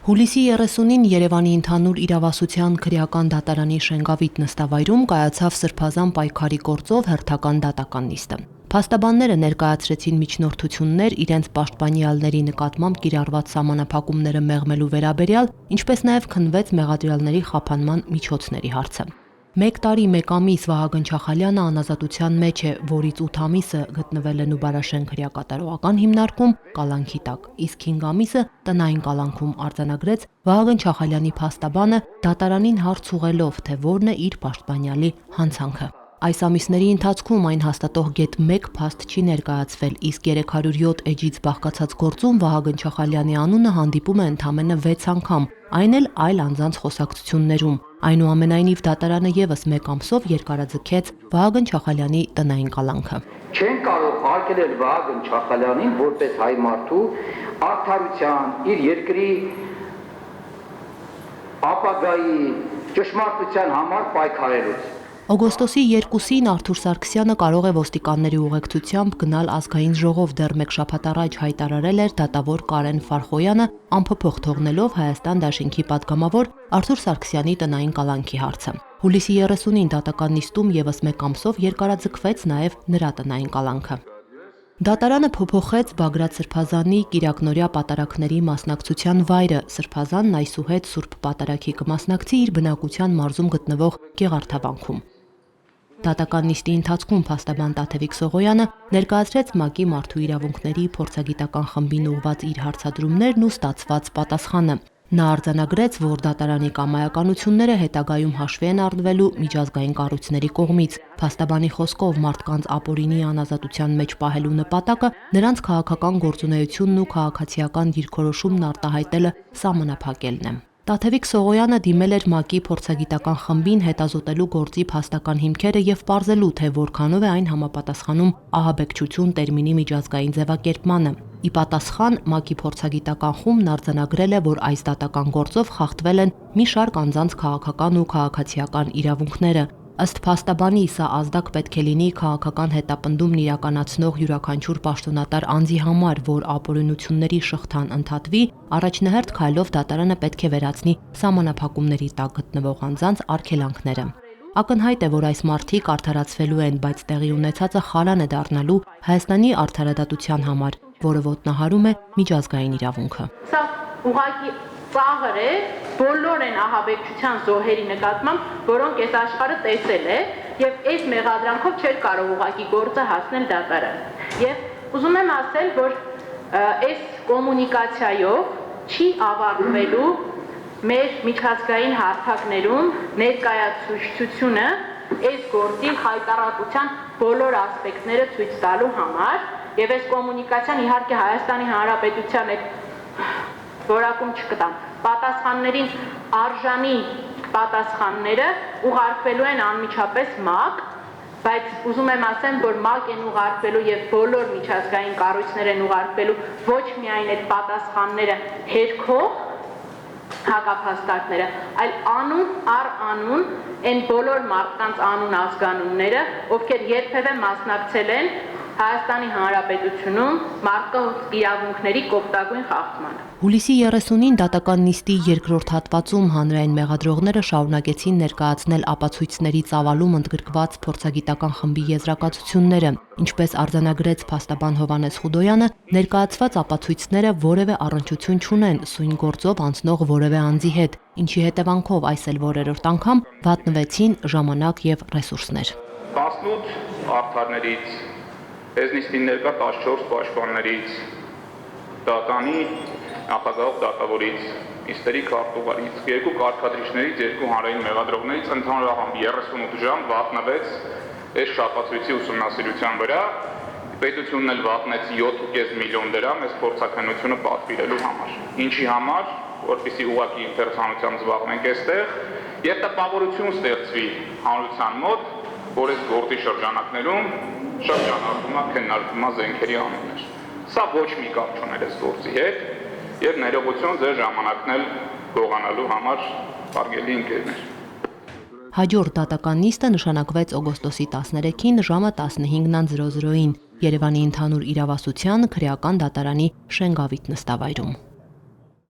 Հուլիսի 30-ին Երևանի ընդհանուր իրավասության քրեական դատարանի Շենգավիթ նստավայրում կայացավ սրբազան պայքարի գործով հերթական դատական նիստը։ Փաստաբանները ներկայացրեցին միջնորդություններ իրենց պաշտպանյալների նկատմամբ կիրառված սահմանափակումները մեղմելու վերաբերյալ, ինչպես նաև քննվեց մեղադրյալների խափանման միջոցների հարցը։ 1 տարի 1 ամիս Վահագն Չախալյանը անազատության մեջ է, որից 8 ամիսը գտնվել է Նուբարաշեն քրեակատարողական հիմնարկում կալանքի տակ, իսկ 5 ամիսը տնային կալանքում արձանագրեց Վահագն Չախալյանի փաստաբանը դատարանին հարց ուղղելով, թե որն է իր պաշտպանյալի հանցանքը։ Այս ամիսների ընթացքում այն հաստատող գեթ 1 փաստ չի ներկայացվել, իսկ 307 էջից բաղկացած գործում Վահագն Չախալյանի անունը հանդիպում է ընդամենը 6 անգամ, այն էլ այլ անձանց խոսակցություններում։ Այնուամենայնիվ դատարանը եւս 1 ամսով երկարաձգեց Վահագն Չախալյանի տնային կալանքը։ Չեն կարող արգելել Վահագն Չախալյանին որպես հայ մարդու արդարության, իր երկրի ապագայի ճշմարտության համար պայքարելուց։ Օգոստոսի 2-ին Արթուր Սարգսյանը կարող է ոստիկանների ուղեկցությամբ գնալ ազգային ժողով, դեռ 1 շաբաթ առաջ հայտարարել էր դատավոր Կարեն Ֆարխոյանը, անփոփոխ թողնելով Հայաստան Դաշինքի падգամավոր Արթուր Սարգսյանի տնային կալանքի հարցը։ Հուլիսի 30-ին դատական նիստում եւս 1 ամսով երկարաձգվեց նաև նրա տնային կալանքը։ Դատարանը փոփոխեց Բագրատ Սրբազանի Կիրակնօրյա պատարագների մասնակցության վայրը։ Սրբազանն այսուհետ Սուրբ Պատարագի կմասնակցի իր բնակության մարզում գտնվող Գեղարդավանքում։ Դատական նիստի ընթացքում փաստաբան Տաթևիկ Սողոյանը ներկայացրեց ՄԱԿ-ի մարդու իրավունքների փորձագիտական խմբին ուղղված իր հարցադրումներն ու ստացված պատասխանը։ Նա արձանագրեց, որ դատարանի կամայականությունները հետագայում հաշվի են առնվելու միջազգային կառույցների կողմից։ Փաստաբանի խոսքով մարդկանց ապօրինի անազատության մեջ պահելու նպատակը նրանց քաղաքական գործունեությունն ու քաղաքացիական դիրքորոշումն արտահայտելը սահմանափակելն է։ Տաթևիկ Սողոյանը դիմել էր ՄԱԿ-ի փորձագիտական խմբին հետազոտելու գործի փաստական հիմքերը եւ պարզելու, թե որքանով է այն համապատասխանում ահաբեկչություն տերմինի միջազգային ձևակերպմանը։ Ի պատասխան ՄԱԿ-ի փորձագիտական խումբն արձանագրել է, որ այս դատական գործով խախտվել են մի շարք անձանց քաղաքական ու քաղաքացիական իրավունքները։ Ըստ փաստաբանի, սա ազդակ պետք է լինի քաղաքական հետապնդումն իրականացնող յուրաքանչյուր պաշտոնատար անձի համար, որ ապօրինությունների շղթան ընդհատվի, առաջնահերթ քայլով դատարանը պետք է վերացնի սահմանափակումների տակ գտնվող անձանց արգելանքները։ Ակնհայտ է, որ այս մարդիկ արդարացվելու են, բայց տեղի ունեցածը խարան է դառնալու Հայաստանի արդարադատության համար, որը ոտնահարում է միջազգային իրավունքը։ Սա ուղղակի ծաղր է բոլոր այն ահաբեկչության զոհերի նկատմամբ, որոնք այս աշխարհը տեսել է, եւ այս մեղադրանքով չէր կարող ուղղակի գործը հասնել դատարան։ Եվ ուզում եմ ասել, որ այս կոմունիկացիայով չի ավարտվելու մեր միջազգային հարթակներում ներկայացուցչությունը այս գործի հայտարարության բոլոր ասպեկտները ցույց տալու համար, եւ այս կոմունիկացիան իհարկե Հայաստանի Հանրապետության այդ որակում չկտան։ Պատասխաններին արժանի պատասխանները ուղարկվելու են անմիջապես ՄԱԿ, բայց ուզում եմ ասեմ, որ ՄԱԿ են ուղարկվելու եւ բոլոր միջազգային կառույցներ են ուղարկվելու ոչ միայն այդ պատասխանները հերքող հակափաստարկները, այլ անուն առ անուն այն բոլոր մարդկանց անուն ազգանունները, ովքեր երբևէ մասնակցել են Հայաստանի Հանրապետությունում մարդկանց իրավունքների կոպտագույն խախտմանը։ Հուլիսի 30-ին դատական նիստի երկրորդ հատվածում հանրային մեղադրողները շարունակեցին ներկայացնել ապացույցների ծավալում ընդգրկված փորձագիտական խմբի եզրակացությունները, ինչպես արձանագրեց փաստաբան Հովհաննես Խուդոյանը, ներկայացված ապացույցները որևէ առնչություն չունեն սույն գործով անցնող որևէ անձի հետ, ինչի հետևանքով այս էլ որերորդ անգամ վատնվեցին ժամանակ եւ ռեսուրսներ։ 18 արդարներից Էզնիստին ներկա 14 պաշտպաններից, դատանի նախագահող դատավորից, իստերի քարտուղարից, 2 կարգադրիչներից, 2 հանրային մեղադրողներից ընդհանրապես 38 ժամ վատնվեց այս շաբաթվիցի ուսումնասիրության վրա, պետությունն էլ վատնեց 7.5 միլիոն դրամ այս փորձաքննությունը պատվիրելու համար։ Ինչի համար, որպեսզի ուղղակի ինտերեսանությամբ զբաղվենք այստեղ եւ տպավորություն ստեղծվի հանրության մոտ, որ այս գործի շրջանակներում շրջանառվում է քննարկվում է զենքերի անուններ։ Սա ոչ մի կապ չուներ այս գործի հետ եւ ներողություն ձեր ժամանակն էլ գողանալու համար հարգելի ընկերներ։ Հաջորդ դատական նիստը նշանակվեց օգոստոսի 13-ին ժամը 15:00-ին Երևանի ընդհանուր իրավասության քրեական դատարանի Շենգավիթ նստավայրում։